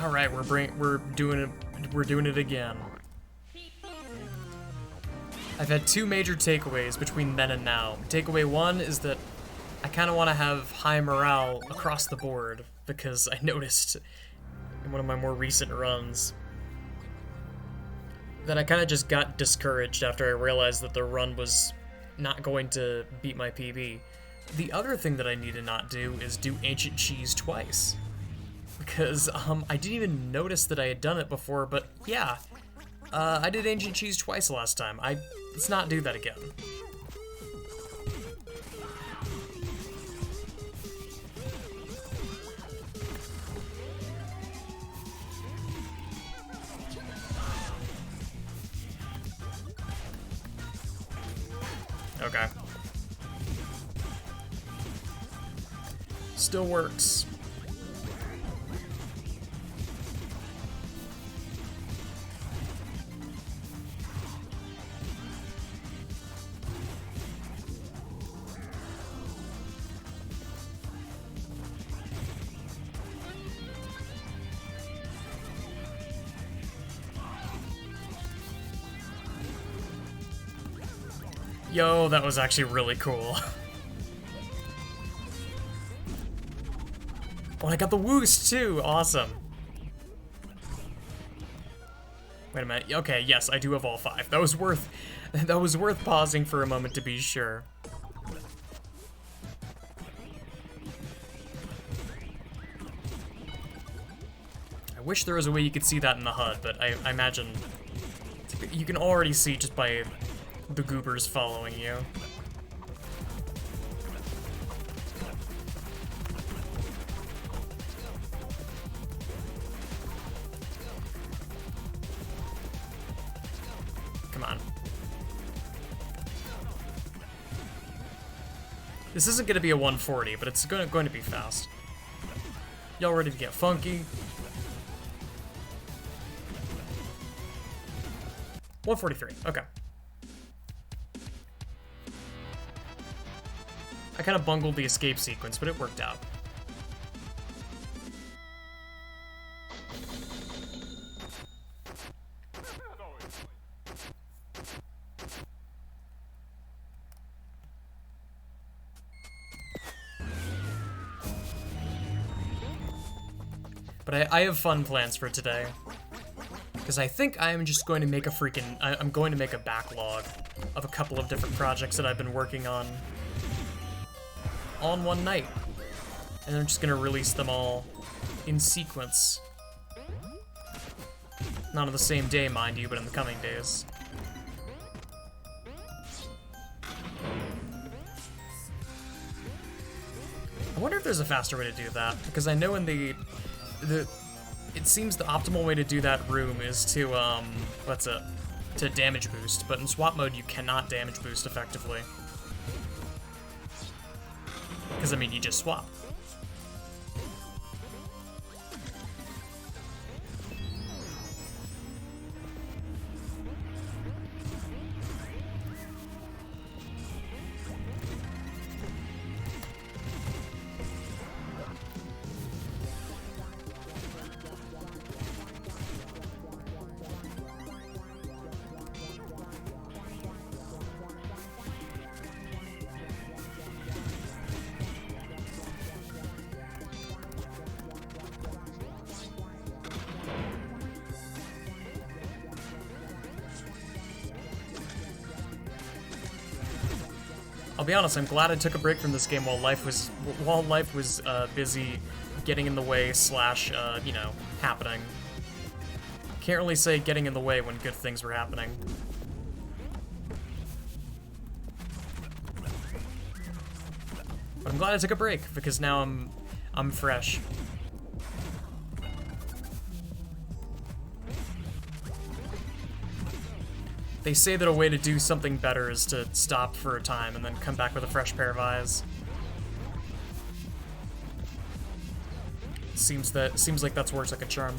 All right, we're doing it again. I've had two major takeaways between then and now. Takeaway one is that I kind of want to have high morale across the board because I noticed in one of my more recent runs that I kind of just got discouraged after I realized that the run was not going to beat my PB. The other thing that I need to not do is do Ancient Cheese twice. Because, I didn't even notice that I had done it before, but yeah. I did Ancient Cheese twice last time. Let's not do that again. Okay. Still works. Yo, that was actually really cool. Oh, I got the woost too! Awesome. Wait a minute. Okay, yes, I do have all 5. That was worth pausing for a moment to be sure. I wish there was a way you could see that in the HUD, but I imagine you can already see just by the goobers following you. Come on. This isn't going to be a 140, but it's going to be fast. Y'all ready to get funky? 143, okay. I kind of bungled the escape sequence, but it worked out. But I have fun plans for today. Because I think I'm just going to make I'm going to make a backlog of a couple of different projects that I've been working on one night. And I'm just gonna release them all in sequence. Not on the same day, mind you, but in the coming days. I wonder if there's a faster way to do that, because I know in it seems the optimal way to do that room is to, to damage boost, but in swap mode you cannot damage boost effectively. Because, I mean, you just swap. I'll be honest, I'm glad I took a break from this game while life was busy getting in the way slash, you know, happening. Can't really say getting in the way when good things were happening. But I'm glad I took a break, because now I'm fresh. They say that a way to do something better is to stop for a time and then come back with a fresh pair of eyes. Seems like that's worked like a charm.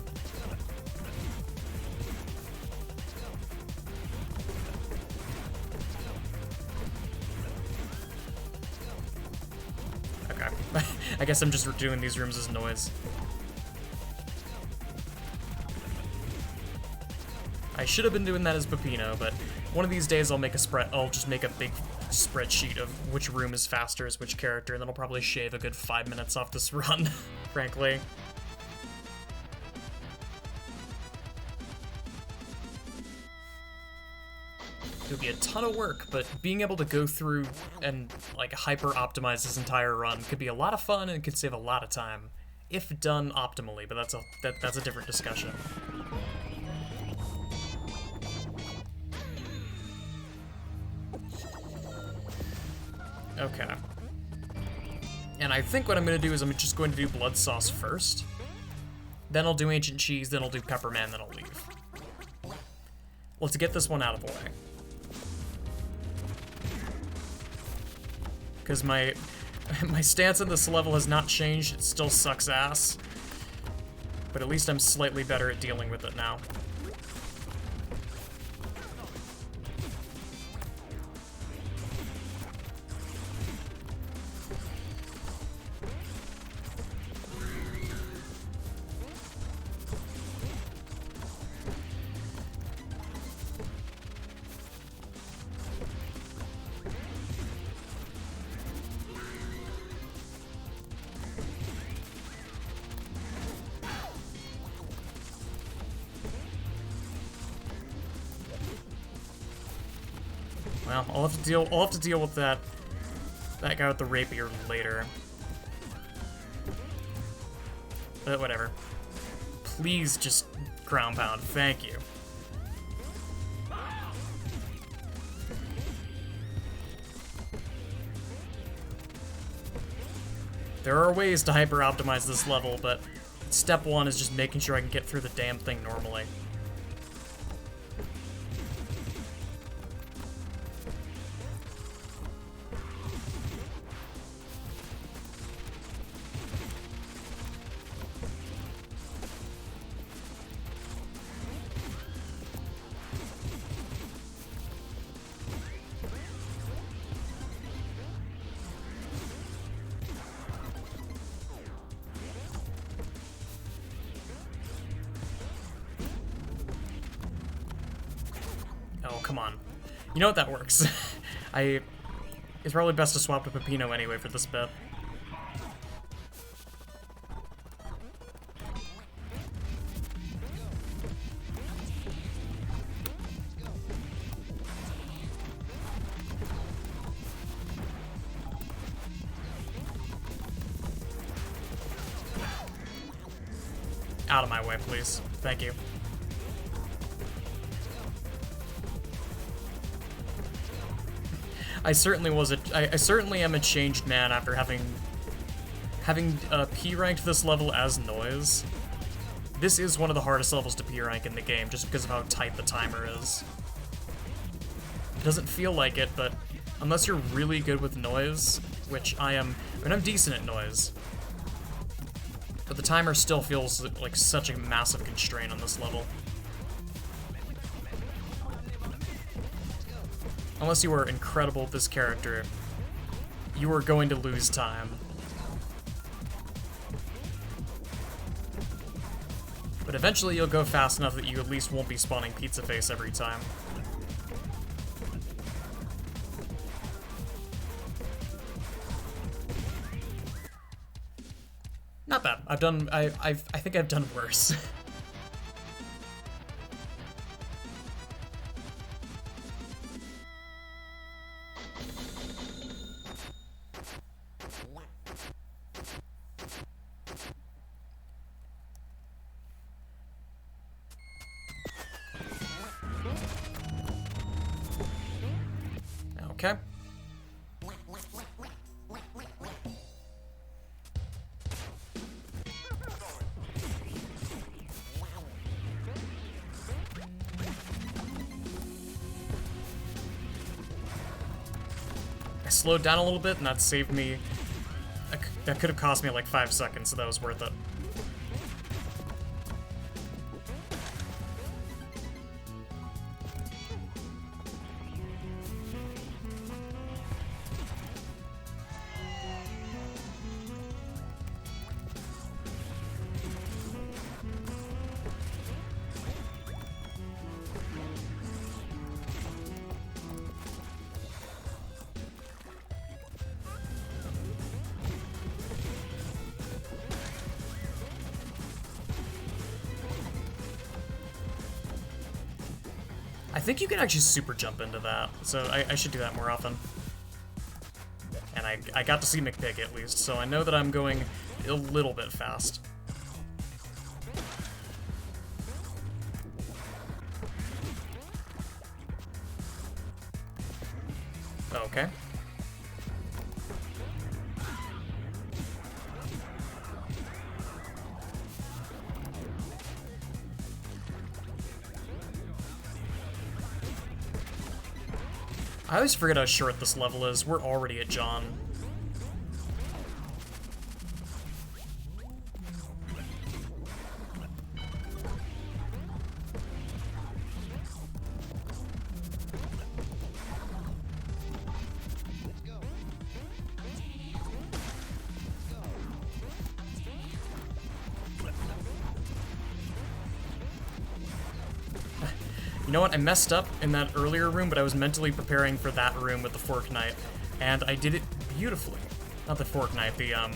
Okay. I guess I'm just doing these rooms as noise. I should have been doing that as Peppino, but one of these days I'll just make a big spreadsheet of which room is faster as which character, and then I'll probably shave a good 5 minutes off this run, frankly. It would be a ton of work, but being able to go through and, like, hyper-optimize this entire run could be a lot of fun and could save a lot of time, if done optimally, but that's a different discussion. Okay. And I think what I'm going to do is I'm just going to do Blood Sauce first. Then I'll do Ancient Cheese, then I'll do Pepperman, then I'll leave. Let's get this one out of the way. Because my stance on this level has not changed, it still sucks ass. But at least I'm slightly better at dealing with it now. Well, I'll have to deal with that guy with the rapier later. But whatever. Please just ground pound. Thank you. There are ways to hyper-optimize this level, but step one is just making sure I can get through the damn thing normally. Oh, come on. You know what, that works. It's probably best to swap to Peppino anyway for this bit. Out of my way, please. Thank you. I certainly am a changed man after having P ranked this level as Noise. This is one of the hardest levels to P rank in the game, just because of how tight the timer is. It doesn't feel like it, but unless you're really good with Noise, which I am, I mean, I'm decent at Noise, but the timer still feels like such a massive constraint on this level. Unless you are incredible with this character, you are going to lose time. But eventually you'll go fast enough that you at least won't be spawning Pizza Face every time. Not bad. I think I've done worse. Okay. I slowed down a little bit, and that saved me. That could have cost me like 5 seconds, so that was worth it. I think you can actually super jump into that, so I should do that more often. And I got to see McPig at least, so I know that I'm going a little bit fast. Okay. I always forget how short this level is. We're already at John. You know what? I messed up in that earlier room, but I was mentally preparing for that room with the Fork Knight, and I did it beautifully. Not the Fork Knight, the, I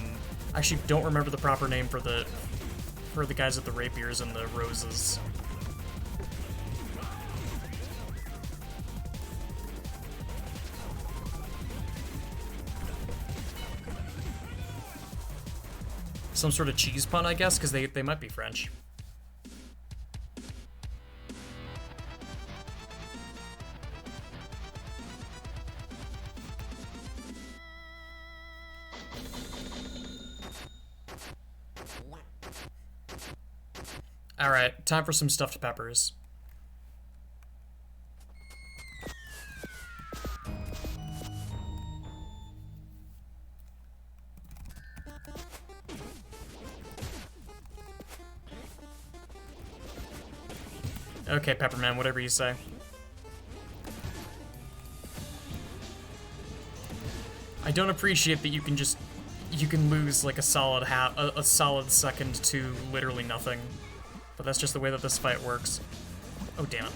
actually don't remember the proper name for the guys with the rapiers and the roses. Some sort of cheese pun, I guess, because they might be French. Alright, time for some stuffed peppers. Okay, Pepperman, whatever you say. I don't appreciate that you can lose like a solid solid second to literally nothing. But that's just the way that this fight works. Oh, damn it.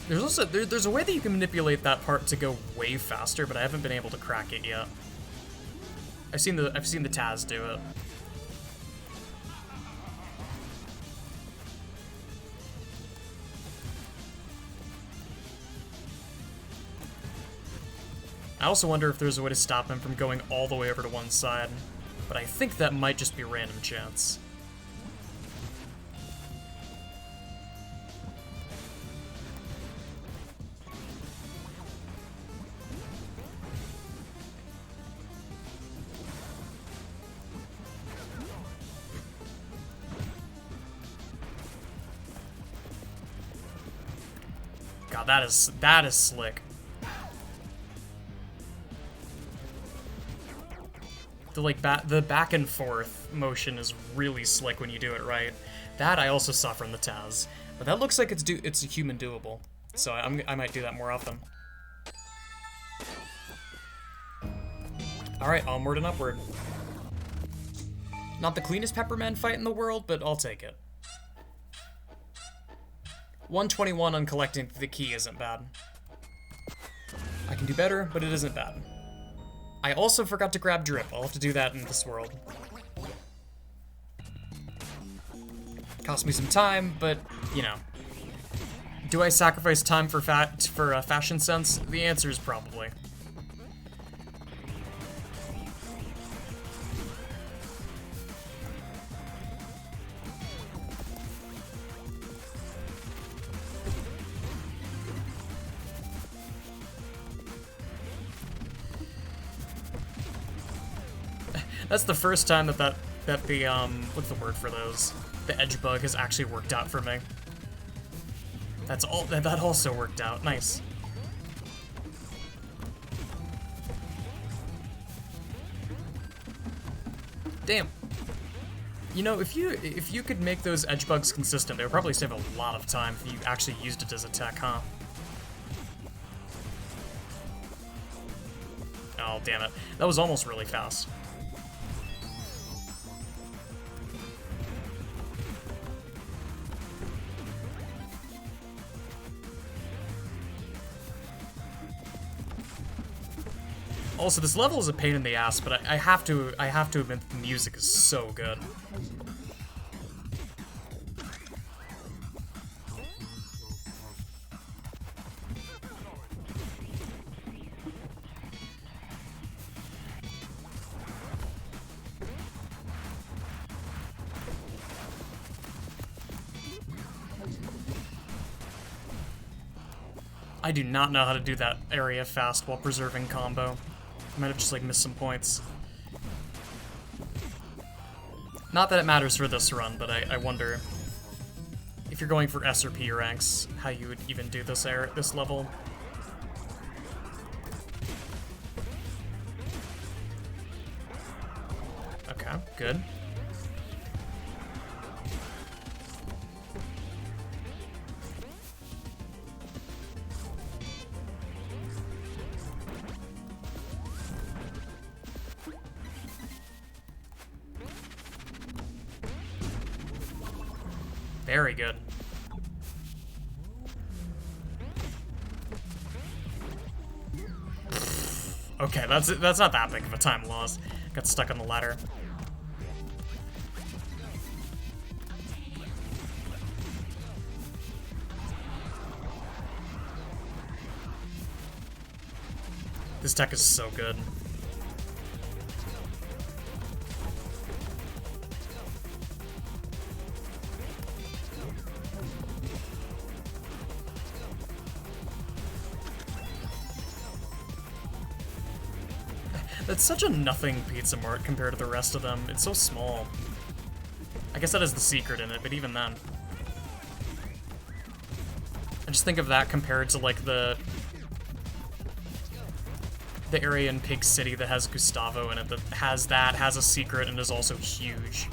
There's also, there's a way that you can manipulate that part to go way faster, but I haven't been able to crack it yet. I've seen the Taz do it. I also wonder if there's a way to stop him from going all the way over to one side, but I think that might just be random chance. God, that is slick. The back and forth motion is really slick when you do it right. That I also saw from the Taz, but that looks like it's a human doable. So I might do that more often. All right, onward and upward. Not the cleanest Pepperman fight in the world, but I'll take it. 121 on collecting the key isn't bad. I can do better, but it isn't bad. I also forgot to grab Drip. I'll have to do that in this world. Cost me some time, but, you know. Do I sacrifice time for fashion sense? The answer is probably. That's the first time that the, what's the word for those? The edge bug has actually worked out for me. That also worked out. Nice. Damn. You know, if you could make those edge bugs consistent, they would probably save a lot of time if you actually used it as a tech, huh? Oh, damn it. That was almost really fast. Also, this level is a pain in the ass, but I have to admit the music is so good. I do not know how to do that area fast while preserving combo. I might have just, like, missed some points. Not that it matters for this run, but I wonder if you're going for S or P ranks, how you would even do this level. Okay, good. Very good. Okay, that's not that big of a time loss. Got stuck on the ladder. This tech is so good. It's such a nothing Pizza Mart compared to the rest of them. It's so small. I guess that is the secret in it, but even then. I just think of that compared to, like, the area in Pig City that has Gustavo in it, that has a secret, and is also huge.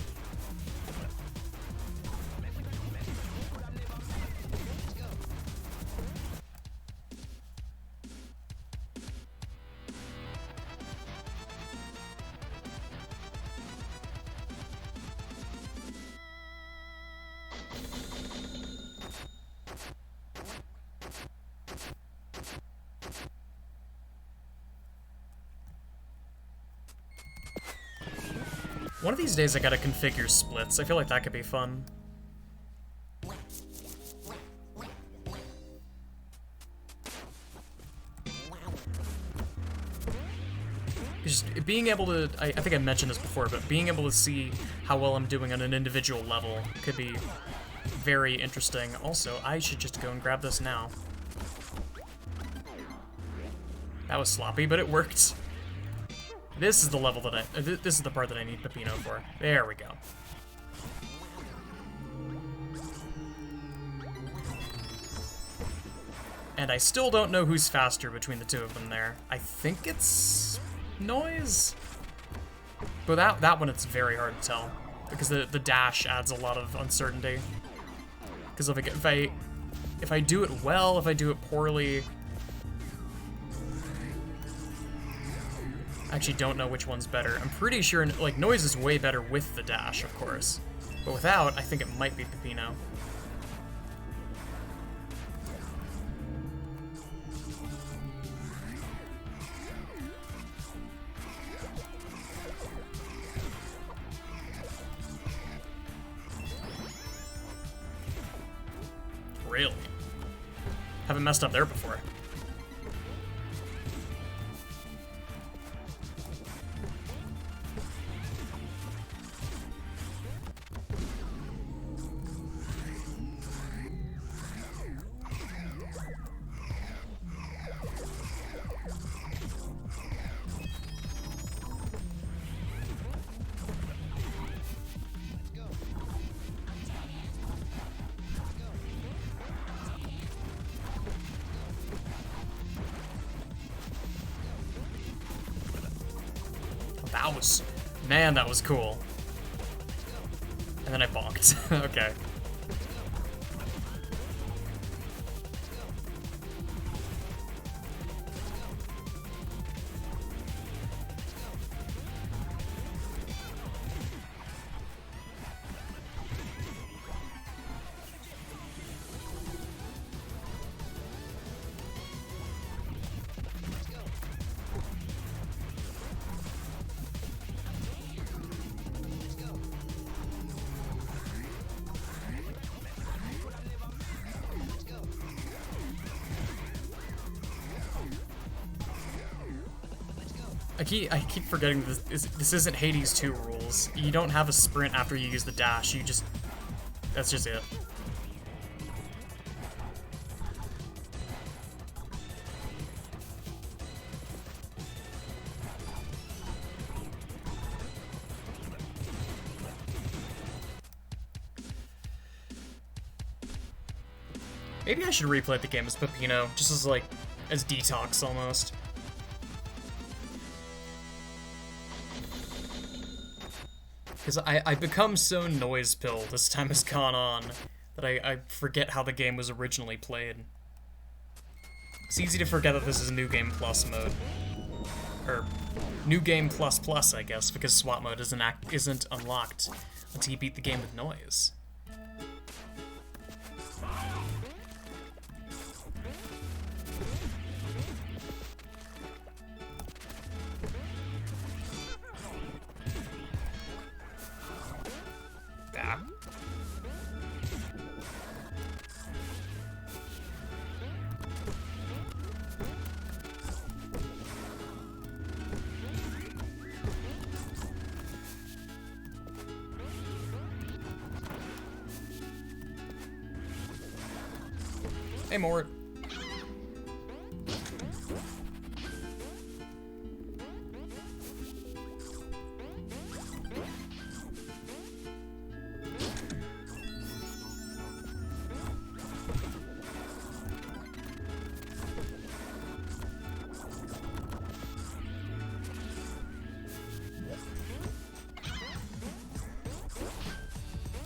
One of these days I gotta configure splits. I feel like that could be fun. Just being able to, I think I mentioned this before, but being able to see how well I'm doing on an individual level could be very interesting. Also, I should just go and grab this now. That was sloppy, but it worked. This is the level that this is the part that I need Peppino for. There we go. And I still don't know who's faster between the two of them there. I think it's Noise? But that one it's very hard to tell. Because the dash adds a lot of uncertainty. Because if I do it well, if I do it poorly, I actually don't know which one's better. I'm pretty sure, like, Noise is way better with the dash, of course. But without, I think it might be Peppino. Really? Haven't messed up there before. Man, that was cool. And then I bonked. Okay. I keep forgetting this isn't Hades 2 rules. You don't have a sprint after you use the dash. You just that's just it. Maybe I should replay the game as Peppino, just as like as detox almost. Because I become so noise-pilled as time has gone on that I forget how the game was originally played. It's easy to forget that this is New Game Plus mode. Or, New Game Plus Plus, I guess, because SWAT mode isn't unlocked until you beat the game with noise. Hey, Mort.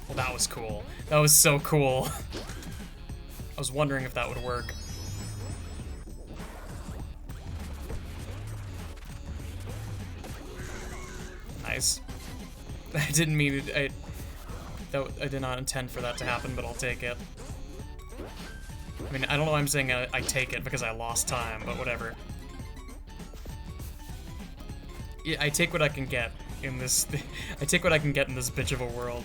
Well, that was cool. That was so cool. I was wondering if that would work. Nice. I didn't mean it. I did not intend for that to happen, but I'll take it. I mean, I don't know why I'm saying I take it because I lost time, but whatever. Yeah, I take what I can get in this. I take what I can get in this bitch of a world.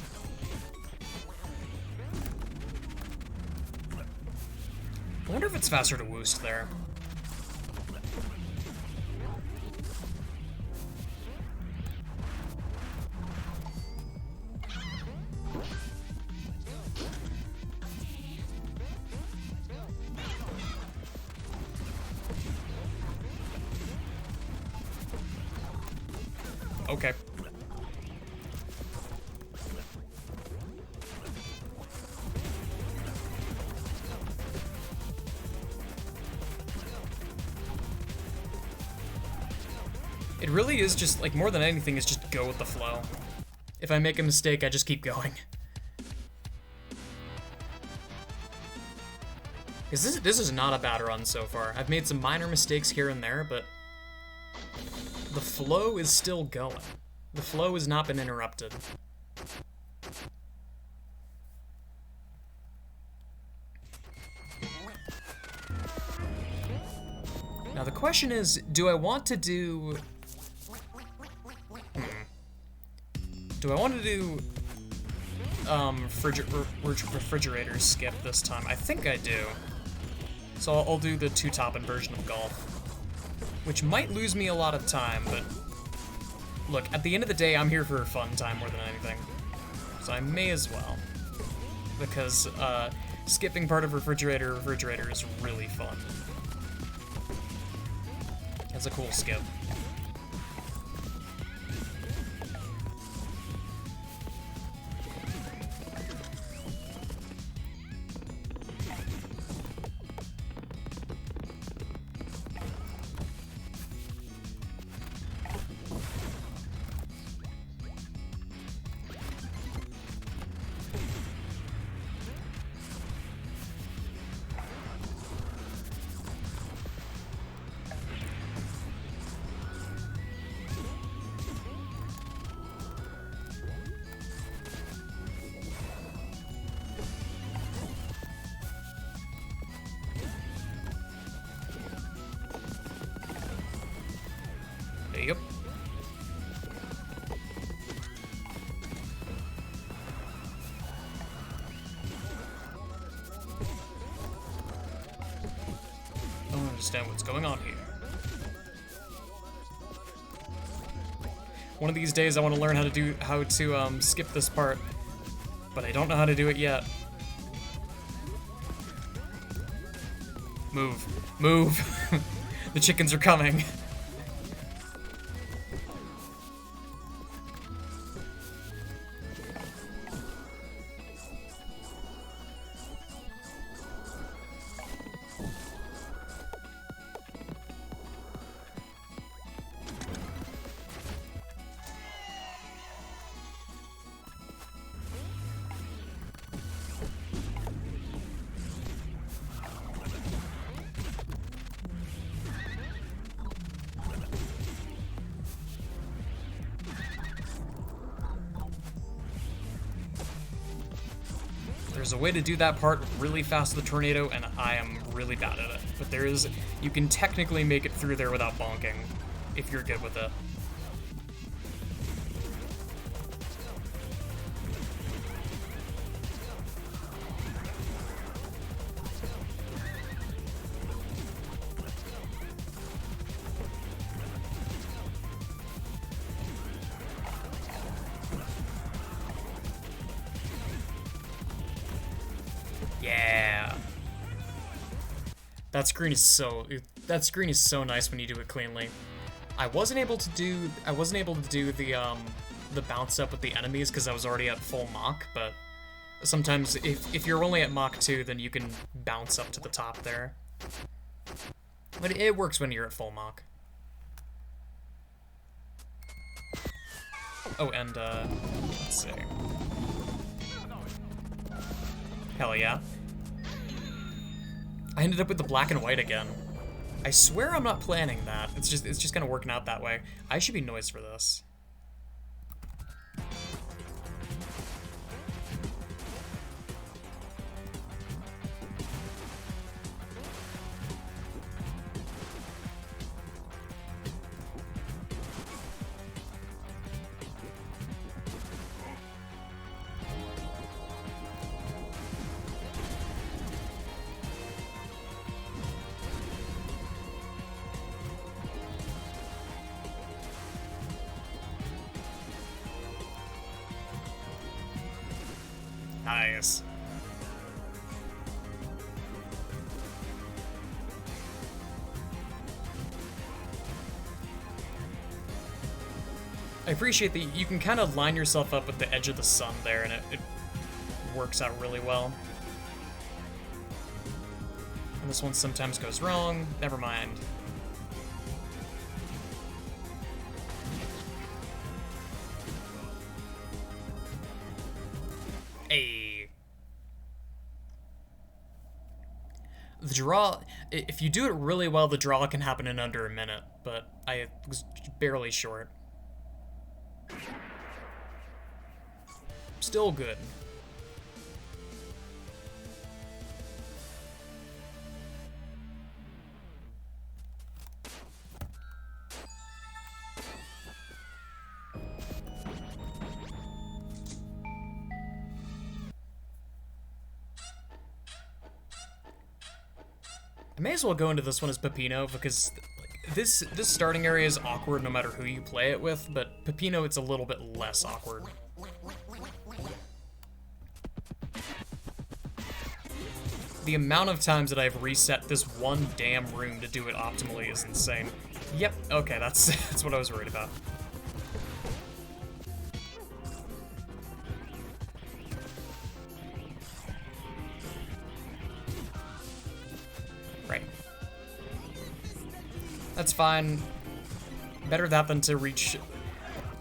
I wonder if it's faster to woost there. Okay. It really is just, like, more than anything, is just go with the flow. If I make a mistake, I just keep going. Because this is not a bad run so far. I've made some minor mistakes here and there, but the flow is still going. The flow has not been interrupted. Now the question is, do I want to do... Do I want to do refrigerator skip this time? I think I do. So I'll do the two-topping version of golf, which might lose me a lot of time, but look, at the end of the day, I'm here for a fun time more than anything. So I may as well, because skipping part of refrigerator is really fun. It's a cool skip. Yep. I don't understand what's going on here. One of these days I want to learn how to skip this part, but I don't know how to do it yet. Move. Move. The chickens are coming. There's a way to do that part really fast with the tornado, and I am really bad at it. But you can technically make it through there without bonking, if you're good with it. Yeah. That screen is so nice when you do it cleanly. I wasn't able to do the bounce up with the enemies because I was already at full Mach, but sometimes if you're only at Mach 2, then you can bounce up to the top there. But it works when you're at full Mach. Oh, and let's see. Hell yeah. I ended up with the black and white again. I swear I'm not planning that. It's just kind of working out that way. I should be noised for this. Nice. I appreciate that you can kind of line yourself up with the edge of the sun there, and it works out really well. And this one sometimes goes wrong. Never mind. Hey. The draw, if you do it really well, the draw can happen in under a minute, but I was barely short. Still good. I may as well go into this one as Peppino, because this starting area is awkward no matter who you play it with, but Peppino, it's a little bit less awkward. The amount of times that I've reset this one damn room to do it optimally is insane. Yep, okay, that's what I was worried about. Right. That's fine. Better that than to reach...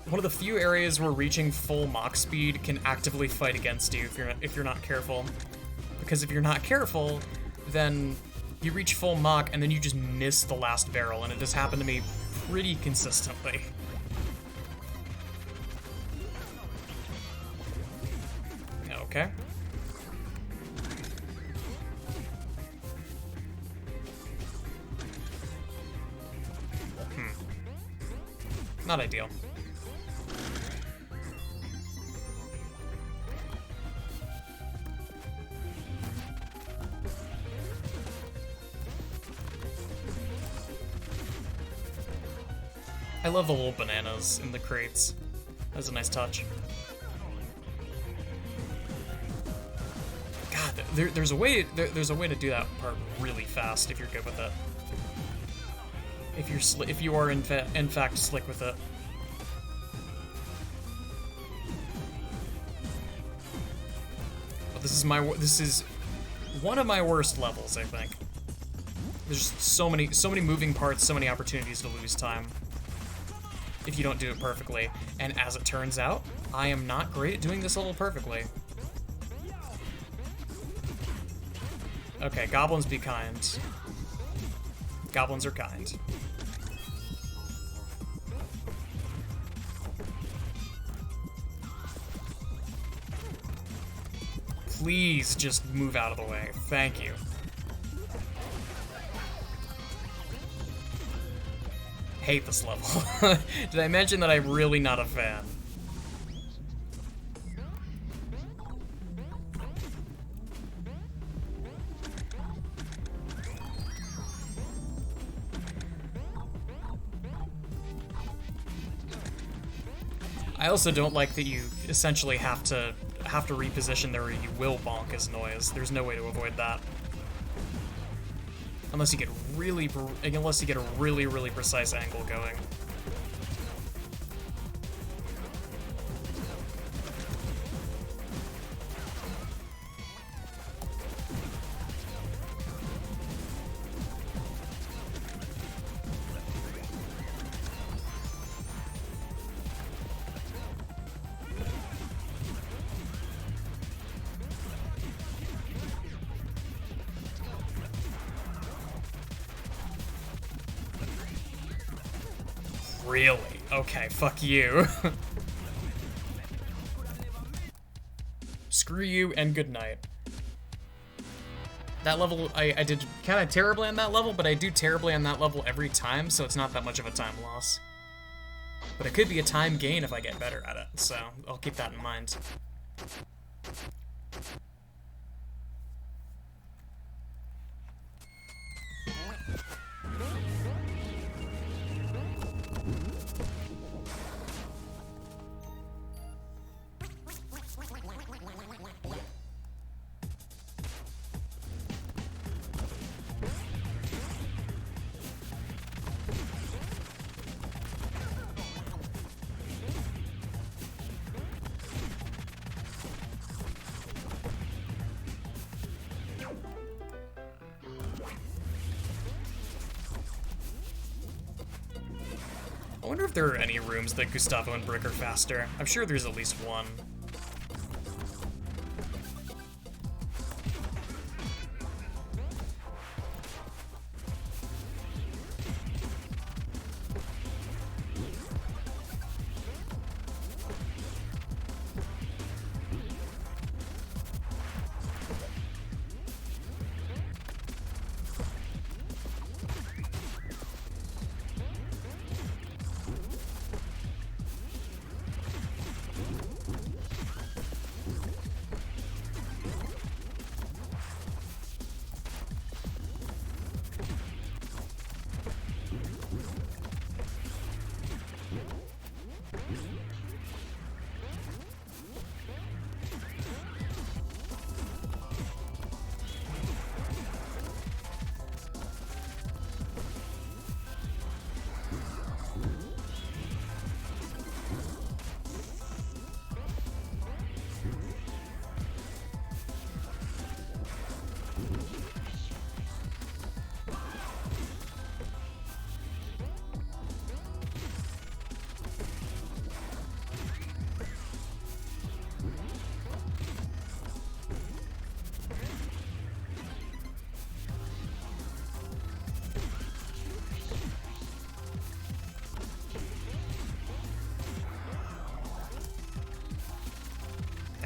One of the few areas where reaching full Mach speed can actively fight against you if you're not careful. Because if you're not careful, then you reach full Mach and then you just miss the last barrel, and it has happened to me pretty consistently. Okay. Not ideal. I love the little bananas in the crates. That's a nice touch. God, there's a way to do that part really fast if you're good with it. If you are in fact slick with it. But this is one of my worst levels, I think. There's so many moving parts, so many opportunities to lose time if you don't do it perfectly. And as it turns out, I am not great at doing this level perfectly. Okay, goblins be kind. Goblins are kind. Please just move out of the way. Thank you. Hate this level. Did I mention that I'm really not a fan? I also don't like that you essentially have to reposition there or you will bonk his noise. There's no way to avoid that. Unless you get a really, really precise angle going. Really? Okay, fuck you. Screw you and good night. That level, I did kind of terribly on that level, but I do terribly on that level every time, so it's not that much of a time loss. But it could be a time gain if I get better at it, so I'll keep that in mind. I wonder if there are any rooms that Gustavo and Brick are faster. I'm sure there's at least one.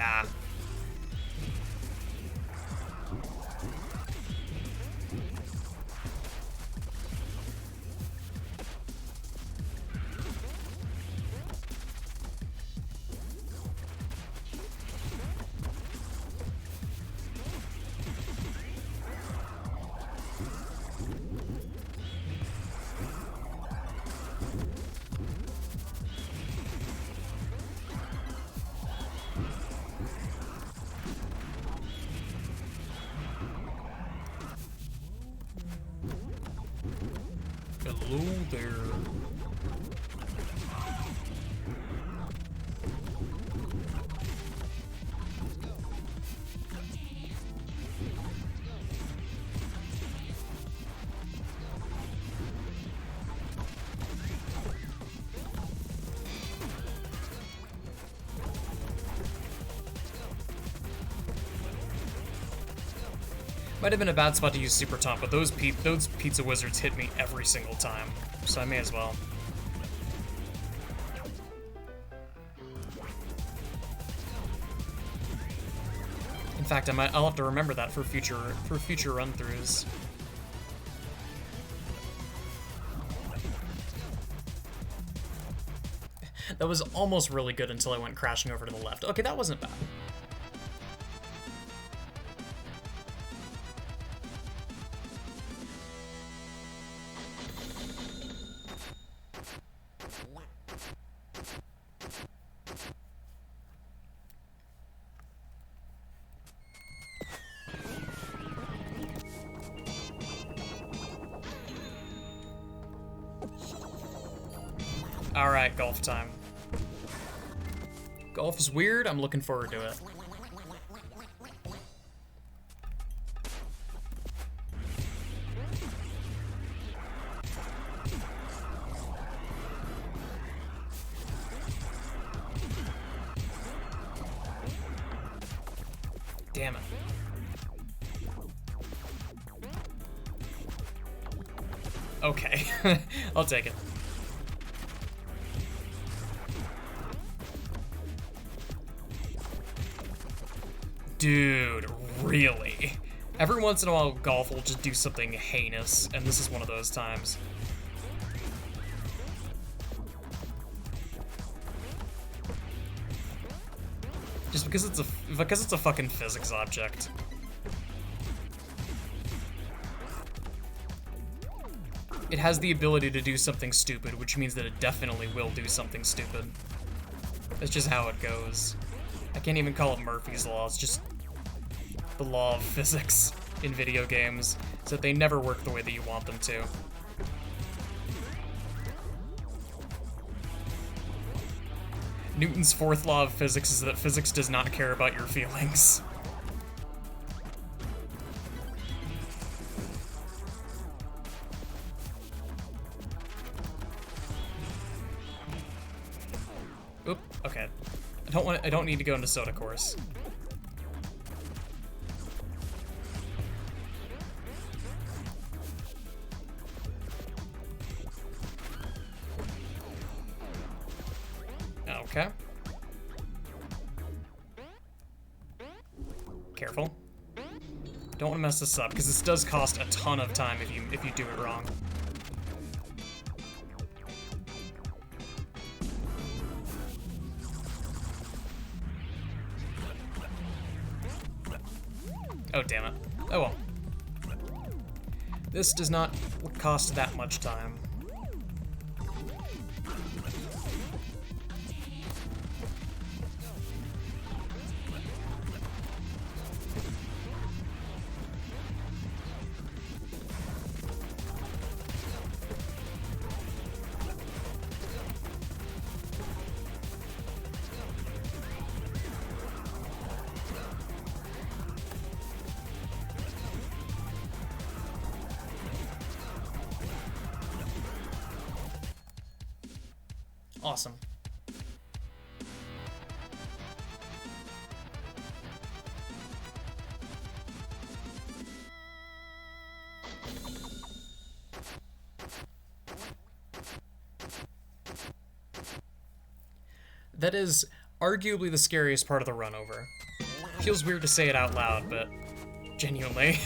Ah. there. Might have been a bad spot to use Super Taunt, but those Pizza Wizards hit me every single time, so I may as well. In fact, I'll have to remember that for future run-throughs. That was almost really good until I went crashing over to the left. Okay, that wasn't bad. Alright, golf time. Golf is weird, I'm looking forward to it. Damn it. Okay, I'll take it. Dude, really? Every once in a while, golf will just do something heinous, and this is one of those times. Just because it's a fucking physics object. It has the ability to do something stupid, which means that it definitely will do something stupid. That's just how it goes. I can't even call it Murphy's Law, it's just the law of physics in video games, so that they never work the way that you want them to. Newton's fourth law of physics is that physics does not care about your feelings. Oop, okay. I don't need to go into Soda Course. Okay. Careful. Don't want to mess this up, because this does cost a ton of time if you do it wrong. Oh, damn it. Oh well. This does not cost that much time. Awesome. That is arguably the scariest part of the run over. Feels weird to say it out loud, but genuinely.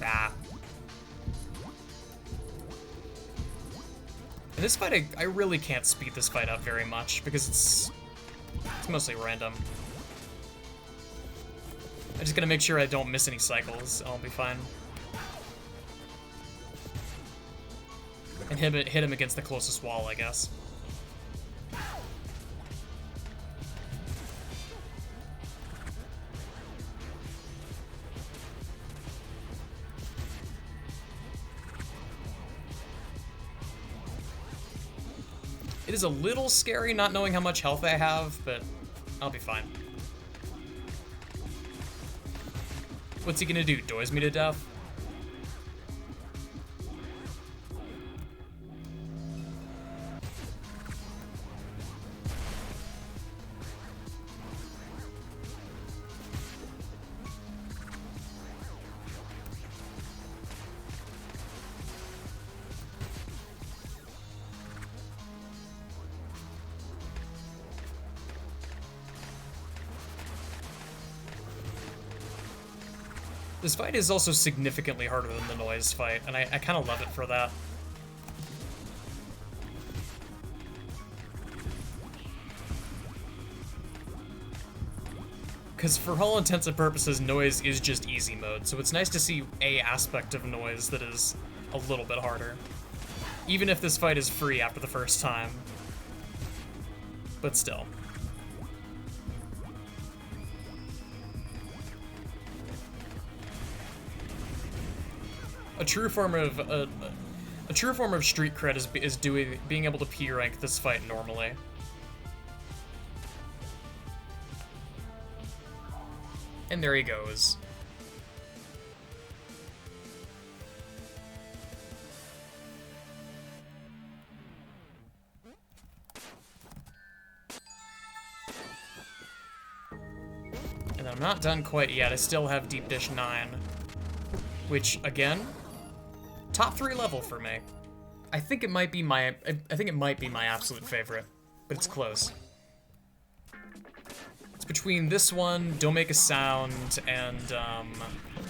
Ah. In this fight, I really can't speed this fight up very much, because it's mostly random. I'm just gonna make sure I don't miss any cycles, I'll be fine. And hit him against the closest wall, I guess. is a little scary not knowing how much health I have, but I'll be fine. What's he gonna do, doise me to death? This fight is also significantly harder than the noise fight, and I kind of love it for that. Because for all intents and purposes, noise is just easy mode, so it's nice to see a aspect of noise that is a little bit harder. Even if this fight is free after the first time. But still. A true form of street cred is being able to P rank this fight normally. And there he goes. And I'm not done quite yet. I still have Deep Dish 9, which again, top 3 level for me. I think it might be my absolute favorite, but it's close. It's between this one, Don't Make a Sound, and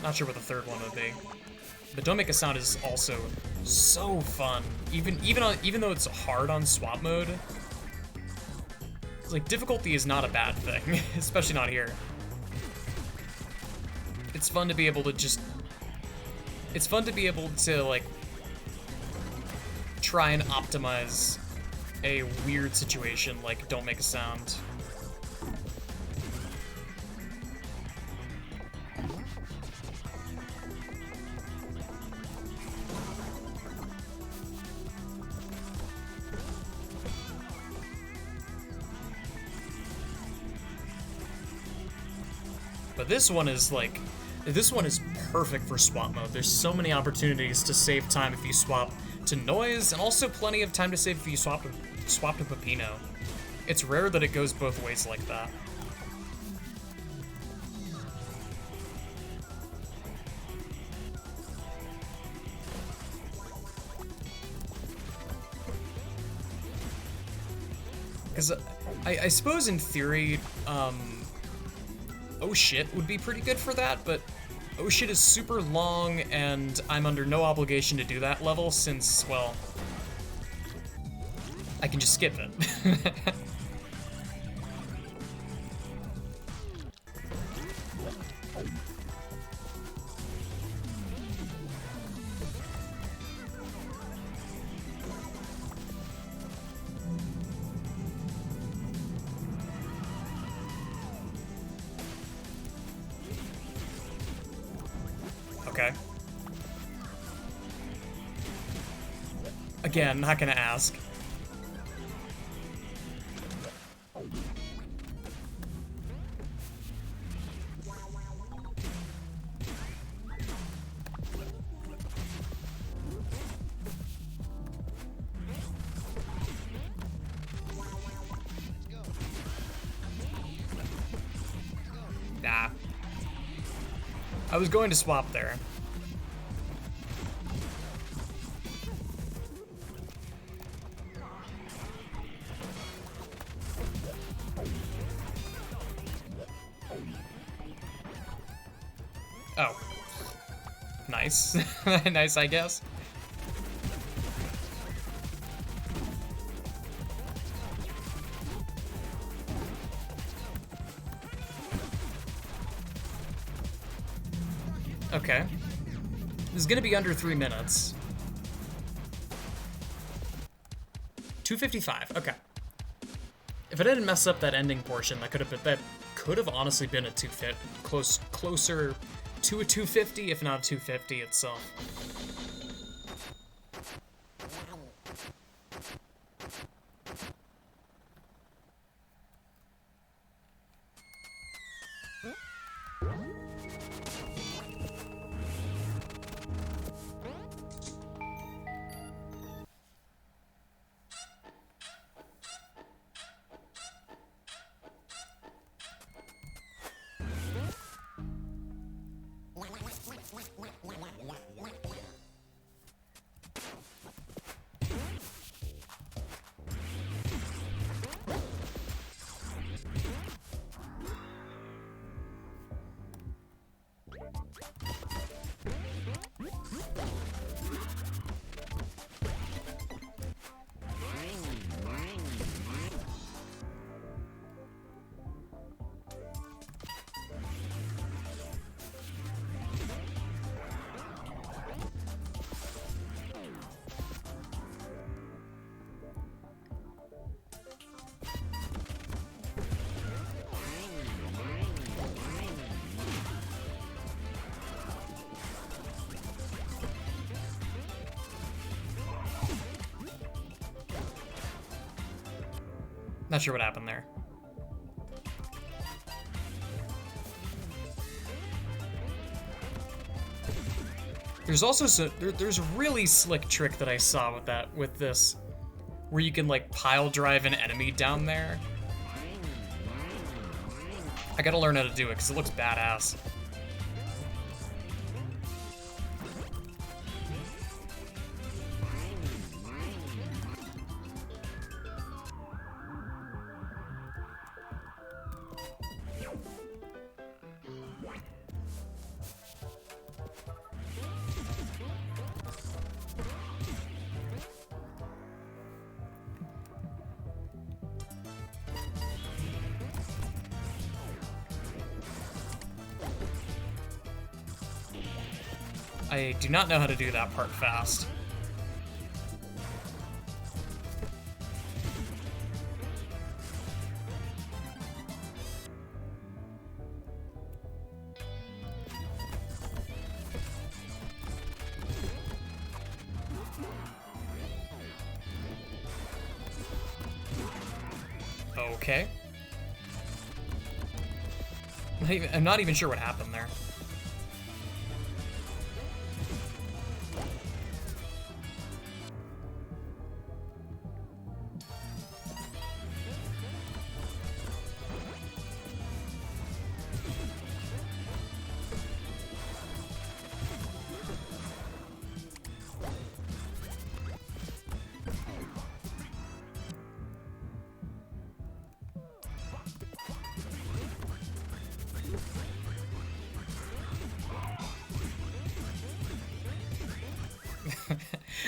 not sure what the third one would be. But Don't Make a Sound is also so fun. Even though it's hard on swap mode, it's like difficulty is not a bad thing, especially not here. It's fun to be able to just. It's fun to be able to, like, try and optimize a weird situation like Don't Make a Sound. But this one is like, this one is perfect for swap mode. There's so many opportunities to save time if you swap to noise, and also plenty of time to save if you swap to Pepino. It's rare that it goes both ways like that. Because I suppose in theory, oh shit would be pretty good for that, but oh shit is super long, and I'm under no obligation to do that level since, well, I can just skip it. Okay. Again, not gonna ask. Nah. I was going to swap there. Oh. Nice. Nice, I guess. Okay. This is gonna be under 3 minutes. 2:55. Okay. If I didn't mess up that ending portion, that could have honestly been a 250, closer to a 250, if not a 250 itself. Not sure what happened there. There's also there's a really slick trick that I saw with this, where you can like pile drive an enemy down there. I gotta learn how to do it because it looks badass. I do not know how to do that part fast. Okay. I'm not even sure what happened there.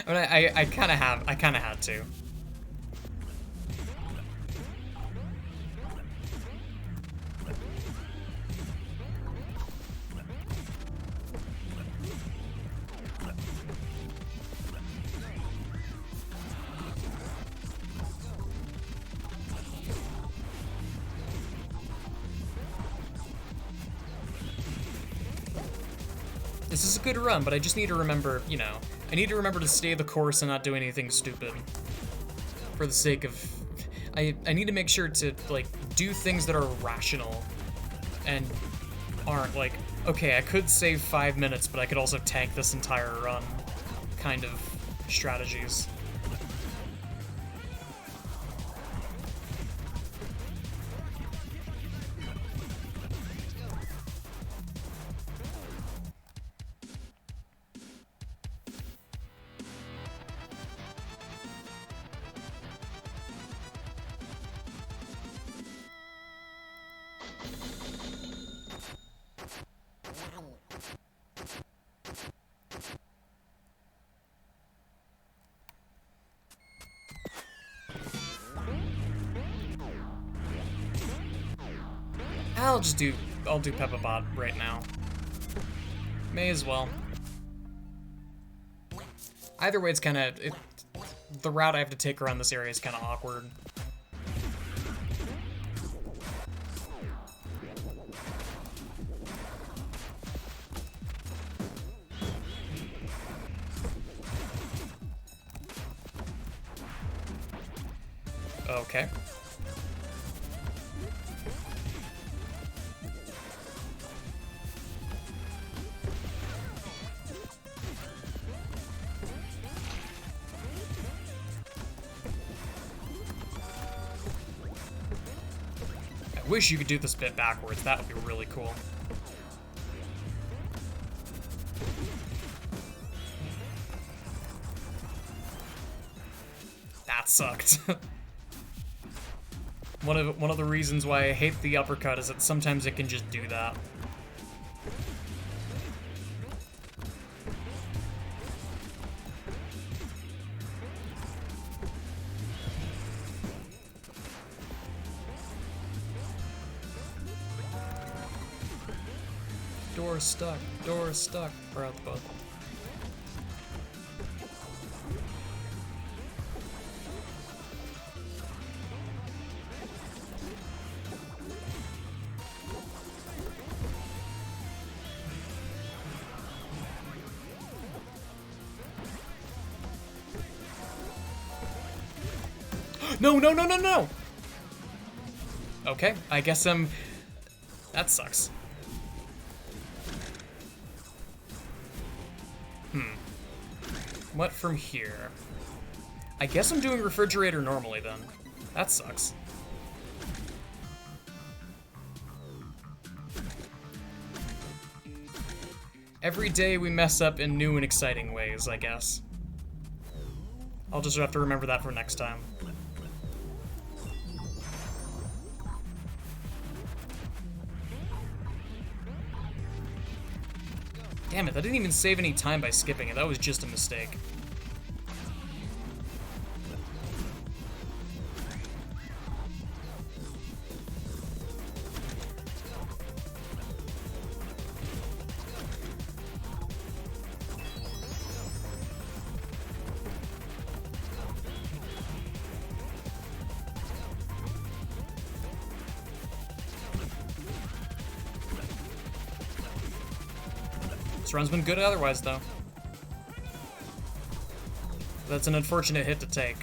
I mean, I kind of had to. This is a good run, but I just need to remember, you know, I need to remember to stay the course and not do anything stupid. For the sake of... I need to make sure to, like, do things that are rational and aren't, like, okay, I could save 5 minutes, but I could also tank this entire run kind of strategies. I'll do Peppa-Bot right now. May as well. Either way, it's kind of... the route I have to take around this area is kind of awkward. Okay. I wish you could do this bit backwards. That would be really cool. That sucked. One of the reasons why I hate the uppercut is that sometimes it can just do that. Door stuck, door stuck. We're out the boat. No, no, no, no, no! Okay, I guess I'm... That sucks. What from here? I guess I'm doing refrigerator normally then. That sucks. Every day we mess up in new and exciting ways, I guess. I'll just have to remember that for next time. Damn it, I didn't even save any time by skipping it. That was just a mistake. This run's been good otherwise, though. That's an unfortunate hit to take.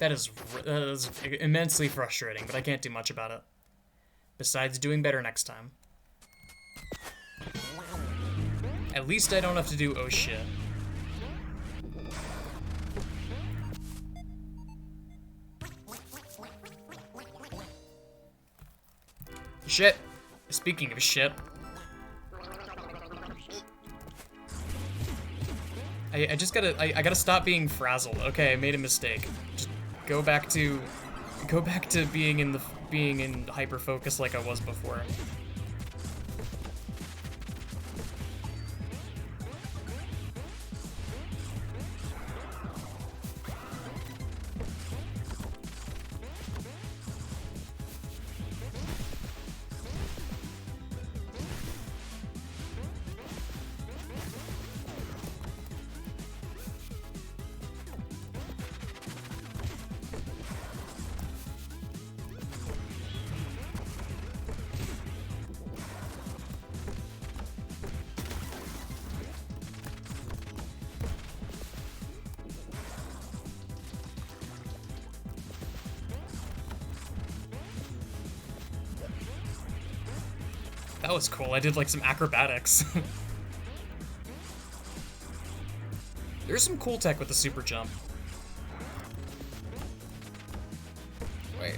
That is immensely frustrating, but I can't do much about it. Besides doing better next time. At least I don't have to do oh shit. Shit. Speaking of shit. I just gotta, I gotta stop being frazzled. Okay, I made a mistake. Just go back to being in hyper focus like I was before. That was cool. I did like some acrobatics. There's some cool tech with the super jump. Wait.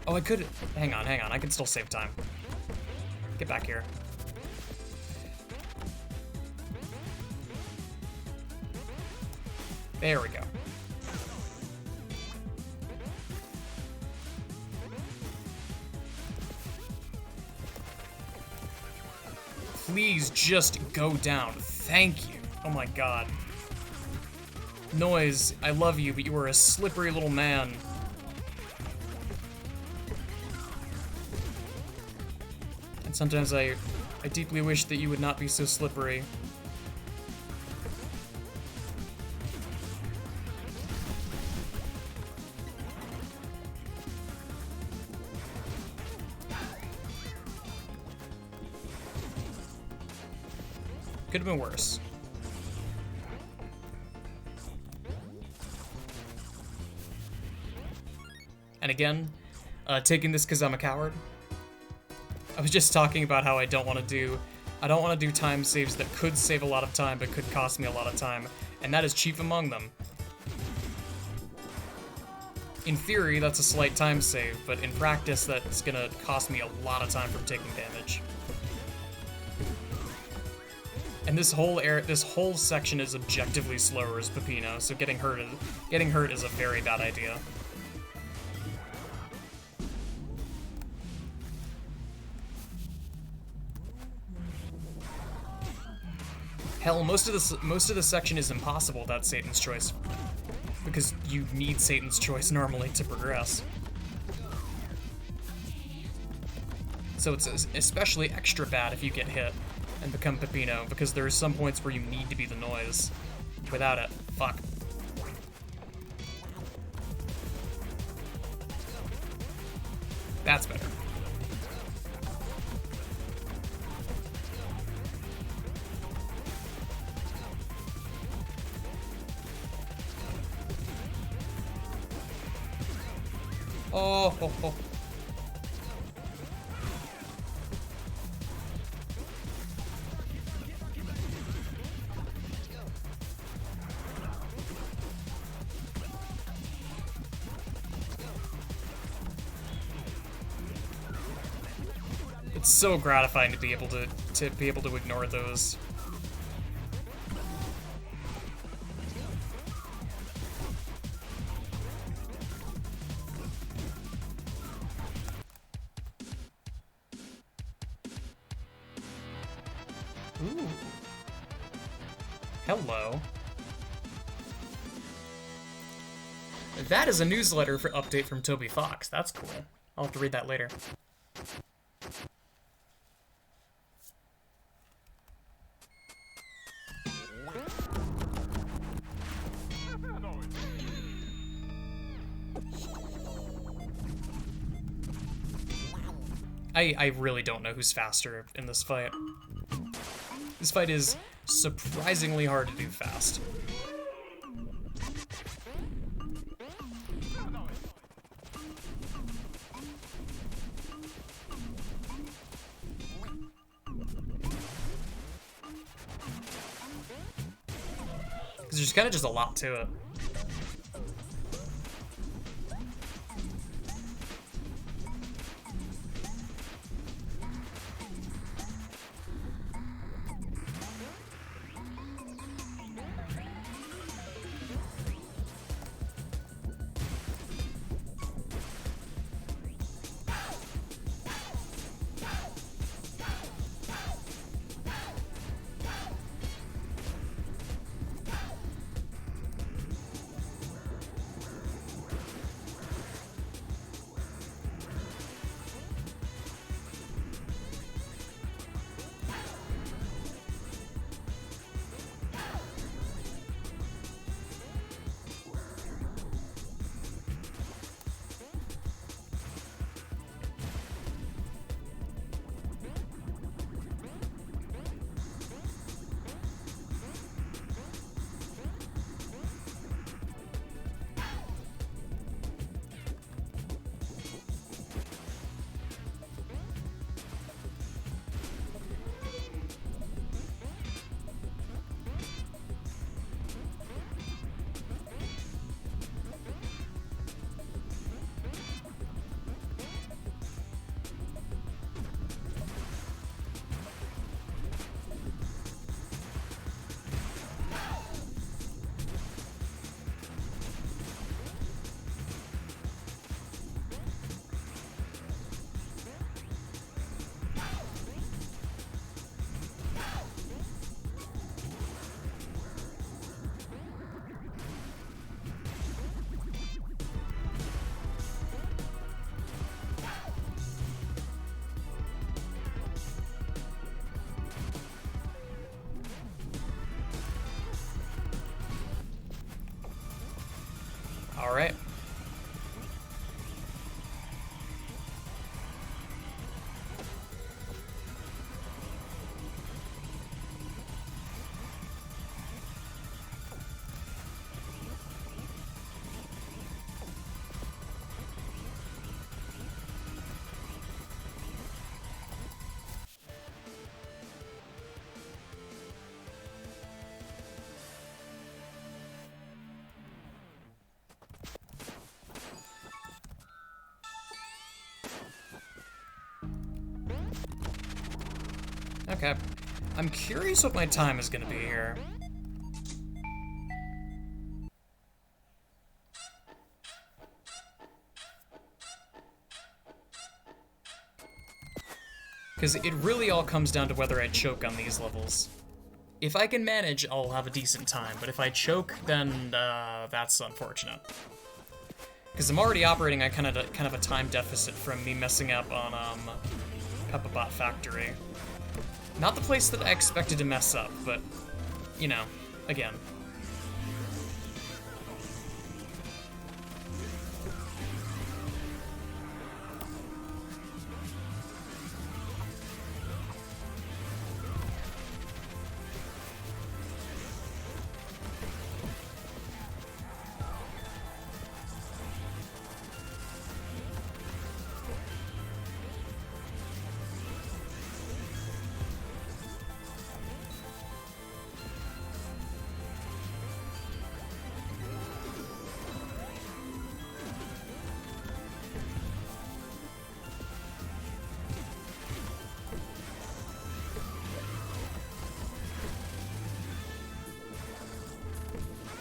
Oh, I could... Hang on. I can still save time. Get back here. There we go. Please just go down. Thank you. Oh my god. Noise, I love you, but you are a slippery little man. And sometimes I deeply wish that you would not be so slippery. Could have been worse. And again, taking this because I'm a coward. I was just talking about how I don't want to do time saves that could save a lot of time but could cost me a lot of time, and that is chief among them. In theory, that's a slight time save, but in practice, that's gonna cost me a lot of time from taking damage. And this whole section is objectively slower as Peppino, so getting hurt is a very bad idea. Hell, most of the section is impossible without Satan's choice. because you need Satan's choice normally to progress. So it's especially extra bad if you get hit and become Peppino, because there are some points where you need to be the noise. Without it, fuck. That's better. Oh, ho, ho. It's so gratifying to be able to ignore those. Ooh. Hello. That is a newsletter for update from Toby Fox. That's cool. I'll have to read that later. I really don't know who's faster in this fight. This fight is surprisingly hard to do fast. Because there's kind of just a lot to it. All right. Okay. I'm curious what my time is gonna be here. Because it really all comes down to whether I choke on these levels. If I can manage, I'll have a decent time, but if I choke, then that's unfortunate. Because I'm already operating on kind of a time deficit from me messing up on Peppa Factory. Not the place that I expected to mess up, but, you know, again.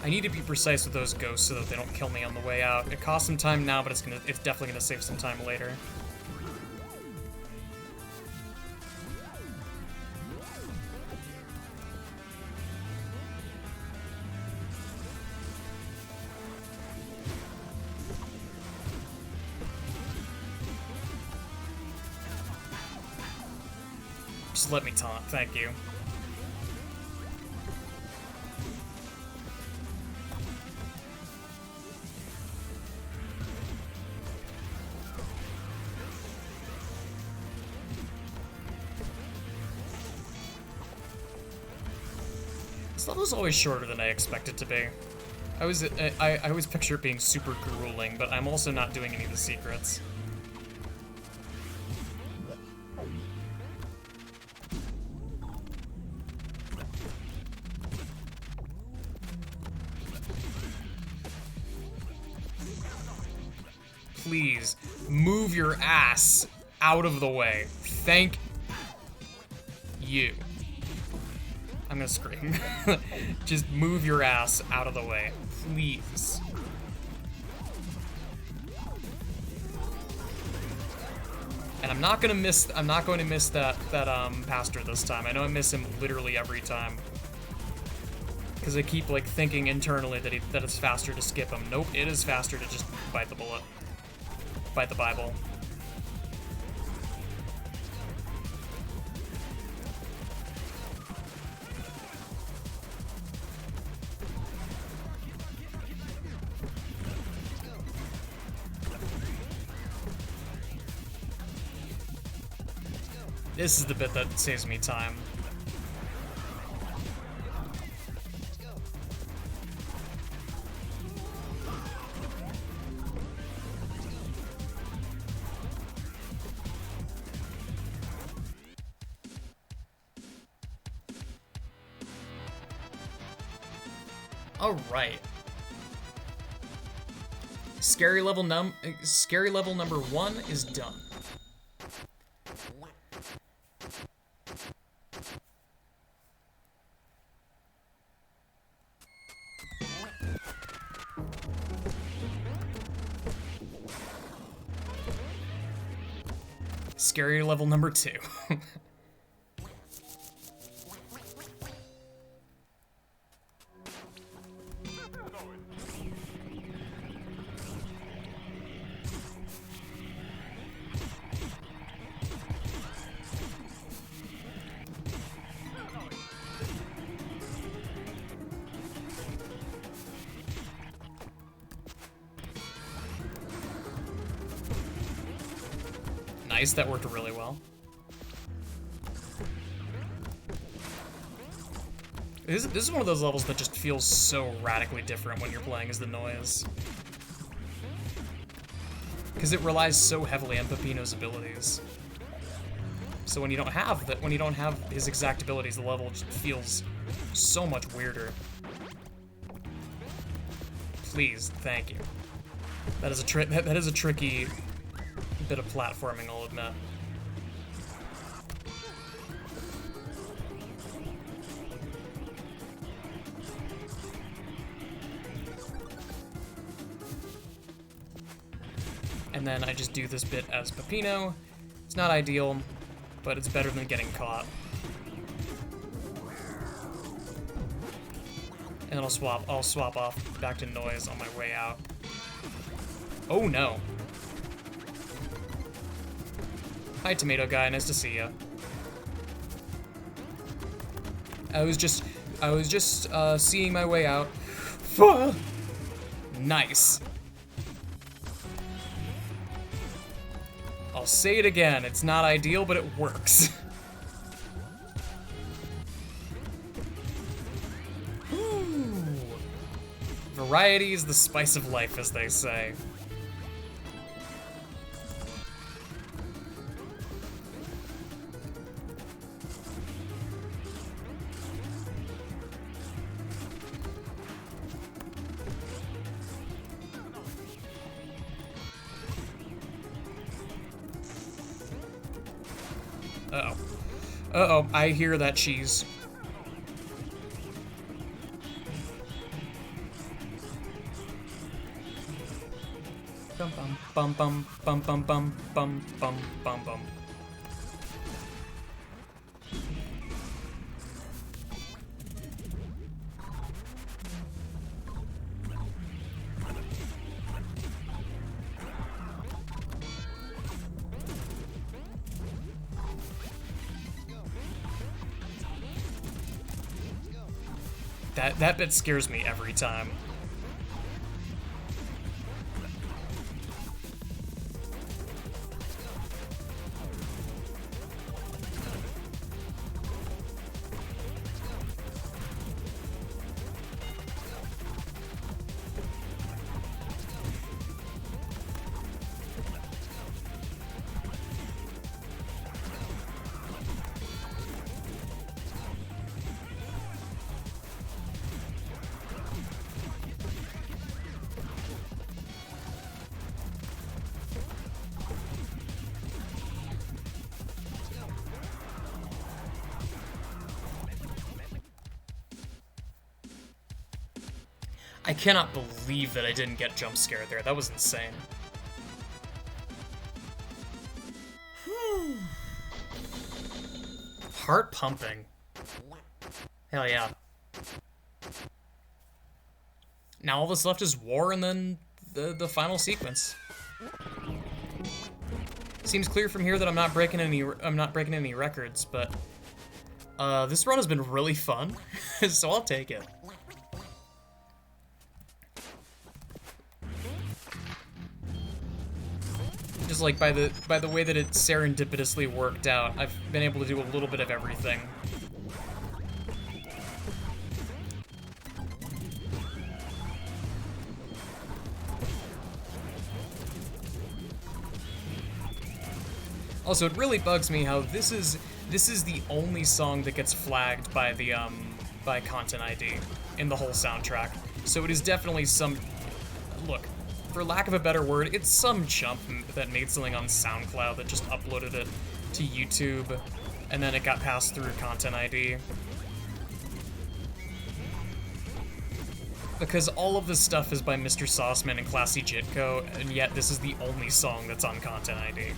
I need to be precise with those ghosts so that they don't kill me on the way out. It costs some time now, but it's definitely gonna save some time later. Just let me taunt, thank you. This level's always shorter than I expect it to be. I always picture it being super grueling, but I'm also not doing any of the secrets. Please, move your ass out of the way. Thank you. I'm gonna scream. Just move your ass out of the way, please. And I'm not going to miss that pastor this time. I know I miss him literally every time. Because I keep like thinking internally that it's faster to skip him. Nope, it is faster to just bite the bullet. Bite the Bible. This is the bit that saves me time. All right. Scary level number 1 is done. Scary level number 2. Nice, that worked really well. This is one of those levels that just feels so radically different when you're playing as the Noise. Because it relies so heavily on Peppino's abilities. So when you don't have his exact abilities, the level just feels so much weirder. Please, thank you. That is a tricky bit of platforming, I'll admit. And then I just do this bit as Peppino. It's not ideal, but it's better than getting caught. And then I'll swap off back to noise on my way out. Oh no. Hi, tomato guy, nice to see ya. I was just seeing my way out. Nice. I'll say it again, it's not ideal, but it works. Variety is the spice of life, as they say. Uh-oh. Uh-oh, I hear that cheese. Bum bum bum bum bum bum bum bum bum bum. That bit scares me every time. I cannot believe that I didn't get jump scared there. That was insane. Heart pumping. Hell yeah. Now all that's left is war and then the final sequence. Seems clear from here that I'm not breaking any records, but this run has been really fun, so I'll take it. Just like by the way that it serendipitously worked out, I've been able to do a little bit of everything. Also, it really bugs me how this is the only song that gets flagged by the by Content ID in the whole soundtrack. So it is definitely some look. For lack of a better word, it's some chump that made something on SoundCloud that just uploaded it to YouTube, and then it got passed through Content ID. Because all of this stuff is by Mr. Sauceman and Classy Jitco, and yet this is the only song that's on Content ID.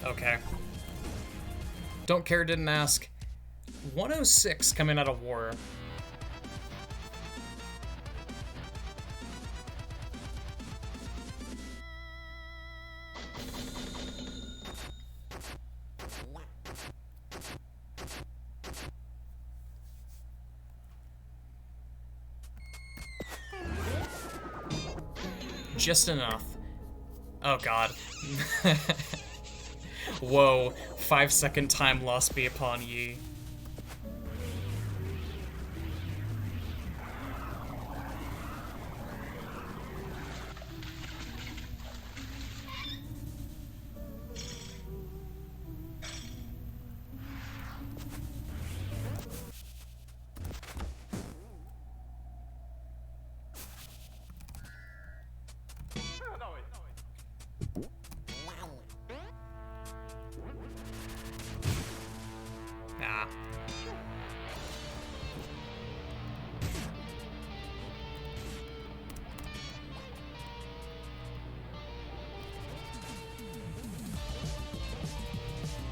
Okay. Don't care, didn't ask. 106 coming out of war. Just enough. Oh god. Whoa, 5-second time loss be upon ye. Ah.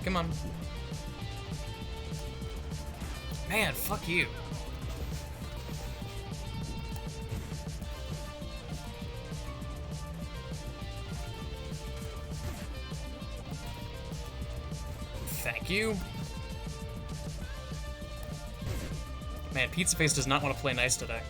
Come on. Man, fuck you. Thank you. Man, Pizza Face does not want to play nice today.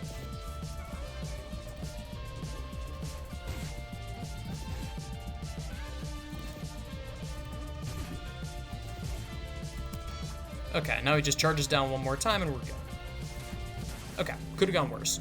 Okay, now he just charges down one more time and we're good. Okay, could have gone worse.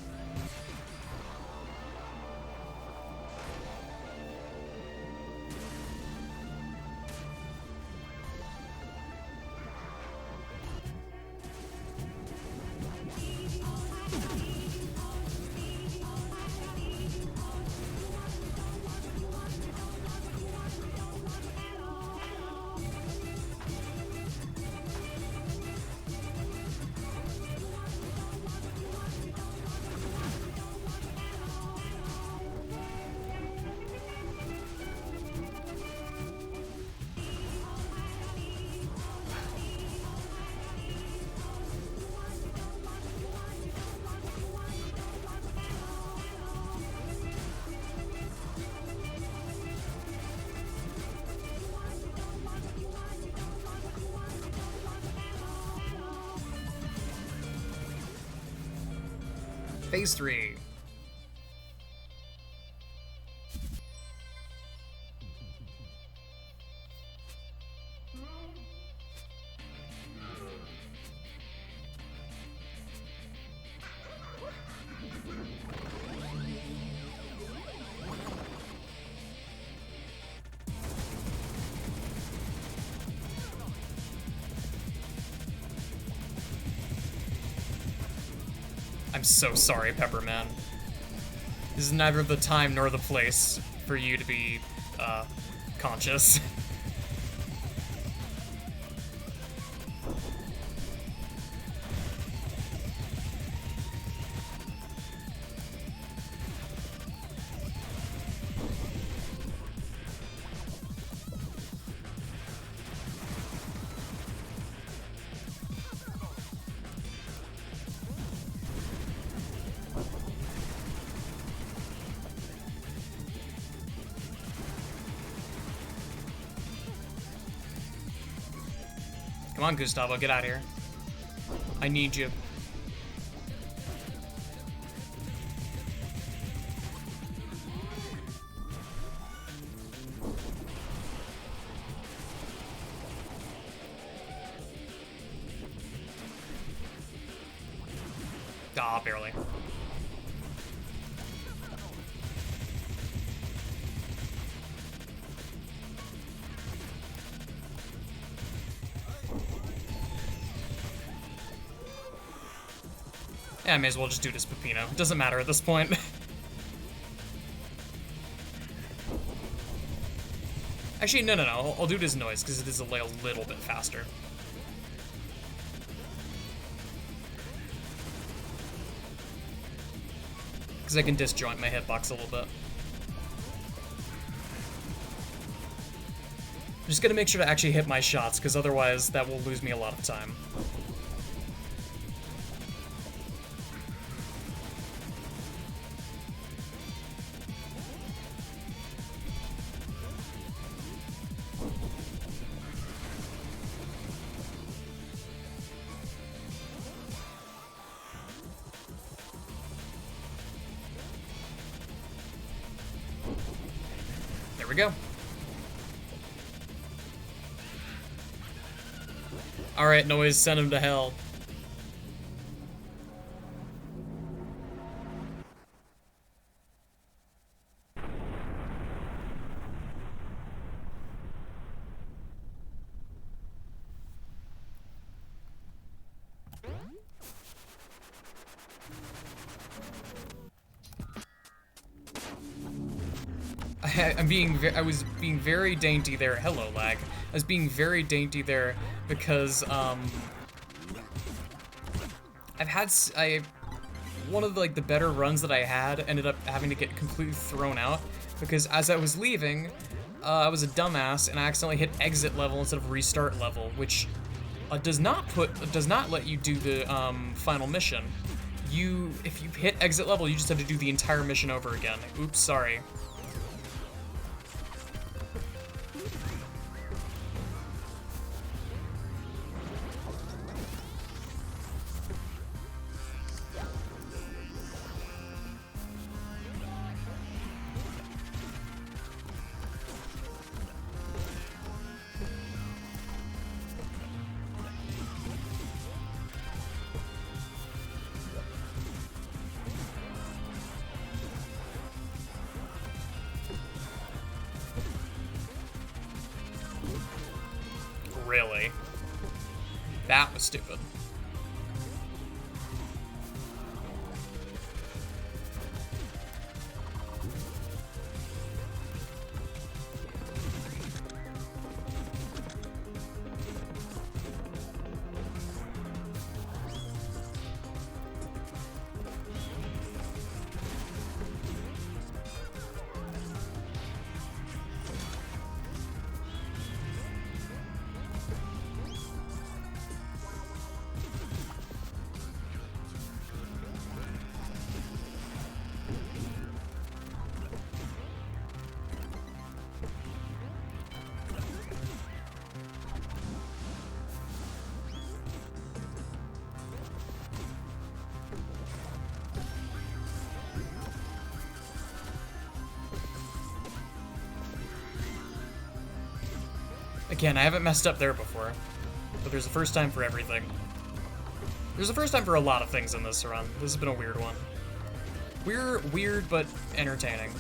Phase 3. I'm so sorry, Pepperman. This is neither the time nor the place for you to be, conscious. Come on, Gustavo, get out of here. I need you. Ah, barely. Yeah, I may as well just do this Peppino. It doesn't matter at this point. Actually, no. I'll do this noise, because it is a little bit faster. Because I can disjoint my hitbox a little bit. I'm just gonna make sure to actually hit my shots, because otherwise that will lose me a lot of time. There we go. Alright, noise, send him to hell. I was being very dainty there. Hello, lag. I was being very dainty there because, one of the, like, the better runs that I had ended up having to get completely thrown out because as I was leaving, I was a dumbass and I accidentally hit exit level instead of restart level, which does not let you do the final mission. If you hit exit level, you just have to do the entire mission over again. Oops, sorry. Really? That was stupid. Again, I haven't messed up there before, but there's a first time for everything. There's a first time for a lot of things in this run. This has been a weird one. Weird, but entertaining.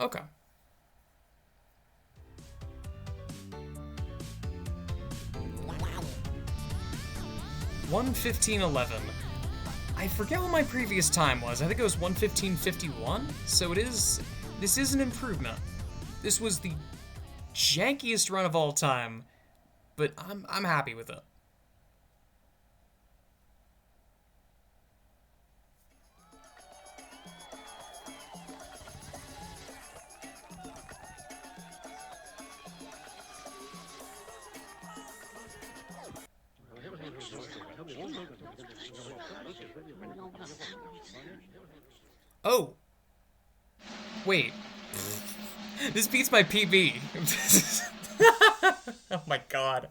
Okay. $1:15:11. I forget what my previous time was. I think it was 1:15:51. So this is an improvement. This was the jankiest run of all time, but I'm happy with it. Oh! Wait. This beats my PB. Oh my god.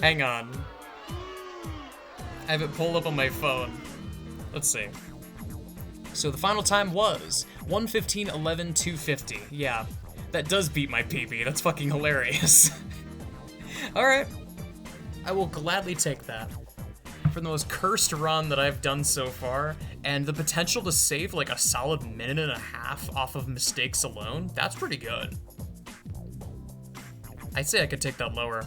Hang on. I have it pulled up on my phone. Let's see. So the final time was 1:15:11 2:50. Yeah, that does beat my PB. That's fucking hilarious. Alright. I will gladly take that. For the most cursed run that I've done so far, and the potential to save like a solid minute and a half off of mistakes alone, that's pretty good. I'd say I could take that lower.